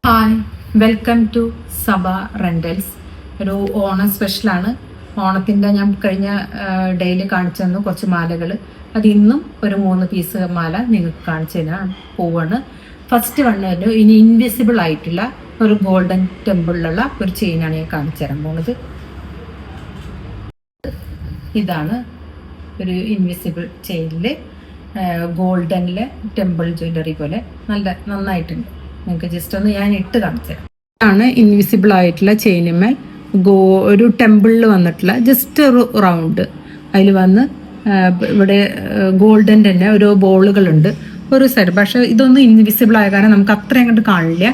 Hi, welcome to Saba rentals. ഒരു ഓണം സ്പെഷ്യലാണ്. ഓണത്തിൻ്റെ ഞാൻ കഴിഞ്ഞ ഡേയിൽ കാണിച്ചു തന്നു കുറച്ച് മാലകൾ. അത് ഇന്നും ഒരു 3 പീസ് മാല നിങ്ങൾക്ക് കാണിച്ചു തരാൻ പോവാണ്. ഫസ്റ്റ് വണ്ണല്ലോ ഇനി ഇൻവിസിബിൾ ആയിട്ടുള്ള ഒരു ഗോൾഡൻ ടെമ്പിളിലുള്ള ഒരു ചെയിനാണ് ഞാൻ കാണിച്ചു തരാൻ പോകുന്നത്. ഇതാണ് ഒരു ഇൻവിസിബിൾ ചെയിനിൽ ഗോൾഡനിലെ ടെമ്പിൾ ജ്വല്ലറി പോലെ നന്നായിട്ടുണ്ട്. നിങ്ങൾക്ക് ജസ്റ്റ് ഒന്ന് ഞാൻ ഇട്ട് കാണിച്ചു തരാം. ഇതാണ് ഇൻവിസിബിൾ ആയിട്ടുള്ള ചെയിനുമേൽ ഒരു ടെമ്പിളിൽ വന്നിട്ടുള്ള ജസ്റ്റ് ഒരു റൗണ്ട് അതിൽ വന്ന് ഇവിടെ ഗോൾഡൻ തന്നെ ഓരോ ബോളുകളുണ്ട് ഒരു സൈഡ്. പക്ഷെ ഇതൊന്നും ഇൻവിസിബിൾ ആയ കാരണം നമുക്ക് അത്രയും അങ്ങോട്ട് കാണില്ല.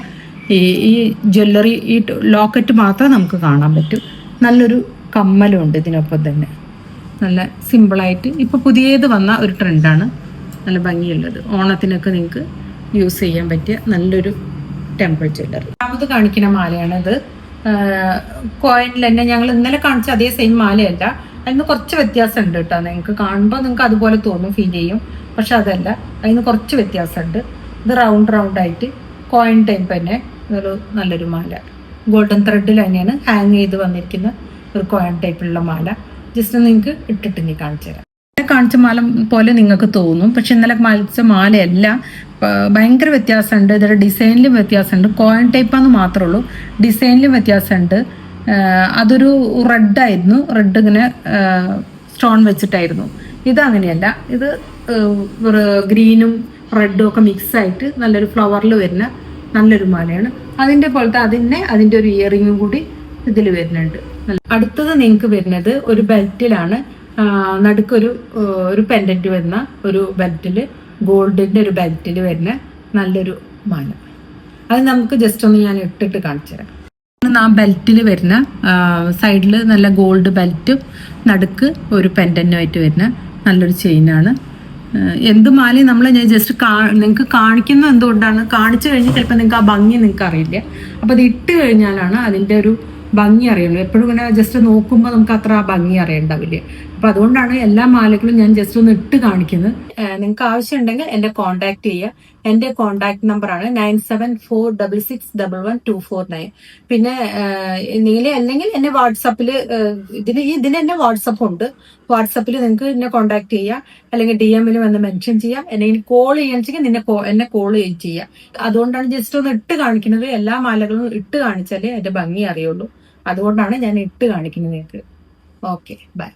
ഈ ജ്വല്ലറി ഈ ലോക്കറ്റ് മാത്രം നമുക്ക് കാണാൻ പറ്റും. നല്ലൊരു കമ്മലും ഉണ്ട് ഇതിനൊപ്പം തന്നെ. നല്ല സിമ്പിളായിട്ട് ഇപ്പോൾ പുതിയത് വന്ന ഒരു ട്രെൻഡാണ്. നല്ല ഭംഗിയുള്ളത് ഓണത്തിനൊക്കെ നിങ്ങൾക്ക് യൂസ് ചെയ്യാൻ പറ്റിയ നല്ലൊരു ടെമ്പിൾ ജ്വല്ലറി. രണ്ടാമത് കാണിക്കുന്ന മാലയാണിത്. കോയിനിൽ തന്നെ ഞങ്ങൾ ഇന്നലെ കാണിച്ച അതേ സെയിം മാലയല്ല, അതിന് കുറച്ച് വ്യത്യാസമുണ്ട് കേട്ടോ. നിങ്ങൾക്ക് കാണുമ്പോൾ നിങ്ങൾക്ക് അതുപോലെ തോന്നും, ഫീൽ ചെയ്യും. പക്ഷെ അതല്ല, അതിന് കുറച്ച് വ്യത്യാസമുണ്ട്. ഇത് റൗണ്ട് ആയിട്ട് കോയിൻ ടൈപ്പ് തന്നെ ഒരു നല്ലൊരു മാല. ഗോൾഡൻ ത്രെഡിൽ തന്നെയാണ് ഹാങ് ചെയ്ത് വന്നിരിക്കുന്ന ഒരു കോയിൻ ടൈപ്പിലുള്ള മാല. ജസ്റ്റ് നിങ്ങൾക്ക് ഇട്ടിട്ട് നീ കാണിച്ചു തരാം. കാണിച്ച മാല പോലെ നിങ്ങൾക്ക് തോന്നും, പക്ഷെ ഇന്നലെ കാണിച്ച മാലയല്ല. ഭയങ്കര വ്യത്യാസമുണ്ട്. ഇതിൻ്റെ ഡിസൈനിലും വ്യത്യാസമുണ്ട്. കോയിൻ ടൈപ്പാന്ന് മാത്രമേ ഉള്ളൂ, ഡിസൈനിലും വ്യത്യാസമുണ്ട്. അതൊരു റെഡായിരുന്നു, റെഡ് ഇങ്ങനെ സ്റ്റോൺ വെച്ചിട്ടായിരുന്നു. ഇത് അങ്ങനെയല്ല, ഇത് ഗ്രീനും റെഡും ഒക്കെ മിക്സ് ആയിട്ട് നല്ലൊരു ഫ്ലവറിൽ വരുന്ന നല്ലൊരു മാലയാണ്. അതിൻ്റെ പോലത്തെ അതിൻ്റെ ഒരു ഇയറിങ്ങും കൂടി ഇതിൽ വരുന്നുണ്ട്. അടുത്തത് നിങ്ങൾക്ക് വരുന്നത് ഒരു ബെൽറ്റിലാണ്. നടുക്കൊരു പെൻഡന്റ് വരുന്ന ഒരു ബെൽറ്റിൽ, ഗോൾഡിന്റെ ഒരു ബെൽറ്റിൽ വരുന്ന നല്ലൊരു മാല. അത് നമുക്ക് ജസ്റ്റ് ഒന്ന് ഞാൻ ഇട്ടിട്ട് കാണിച്ചു തരാം. ആ ബെൽറ്റിൽ വരുന്ന സൈഡിൽ നല്ല ഗോൾഡ് ബെൽറ്റും നടുക്ക് ഒരു പെൻഡന്റുമായിട്ട് വരുന്ന നല്ലൊരു ചെയിനാണ്. എന്ത് മാലയും ഞാൻ ജസ്റ്റ് നിങ്ങൾക്ക് കാണിക്കുന്നത് എന്തുകൊണ്ടാണ്, കാണിച്ചു കഴിഞ്ഞാൽ ചിലപ്പോൾ നിങ്ങൾക്ക് ആ ഭംഗി നിങ്ങൾക്ക് അറിയില്ല. അപ്പോൾ അത് ഇട്ട് കഴിഞ്ഞാലാണ് അതിൻ്റെ ഒരു ഭംഗി അറിയുള്ളൂ. എപ്പോഴും ഇങ്ങനെ ജസ്റ്റ് നോക്കുമ്പോൾ നമുക്ക് അത്ര ആ ഭംഗി അറിയണ്ടാവില്ല. അപ്പൊ അതുകൊണ്ടാണ് എല്ലാ മാലകളും ഞാൻ ജസ്റ്റ് ഒന്ന് ഇട്ട് കാണിക്കുന്നത്. നിങ്ങൾക്ക് ആവശ്യമുണ്ടെങ്കിൽ എന്നെ കോൺടാക്ട് ചെയ്യുക. എന്റെ കോൺടാക്ട് നമ്പറാണ് 9746611249. പിന്നെ അല്ലെങ്കിൽ എന്നെ വാട്സാപ്പിൽ ഇതിന് എന്നെ വാട്സപ്പ് ഉണ്ട്. വാട്സപ്പിൽ നിങ്ങൾക്ക് എന്നെ കോൺടാക്ട് ചെയ്യുക, അല്ലെങ്കിൽ DM വന്ന് മെൻഷൻ ചെയ്യുക. എന്നെ കോൾ ചെയ്യാൻ എന്നെ കോൾ ചെയ്യുക. അതുകൊണ്ടാണ് ജസ്റ്റ് ഒന്ന് ഇട്ട് കാണിക്കുന്നത്. എല്ലാ മാലകളും ഇട്ട് കാണിച്ചാലേ അതിന്റെ ഭംഗി അറിയുള്ളൂ. അതുകൊണ്ടാണ് ഞാൻ ഇട്ട് കാണിക്കുന്നത് നിങ്ങൾക്ക്. Okay, by.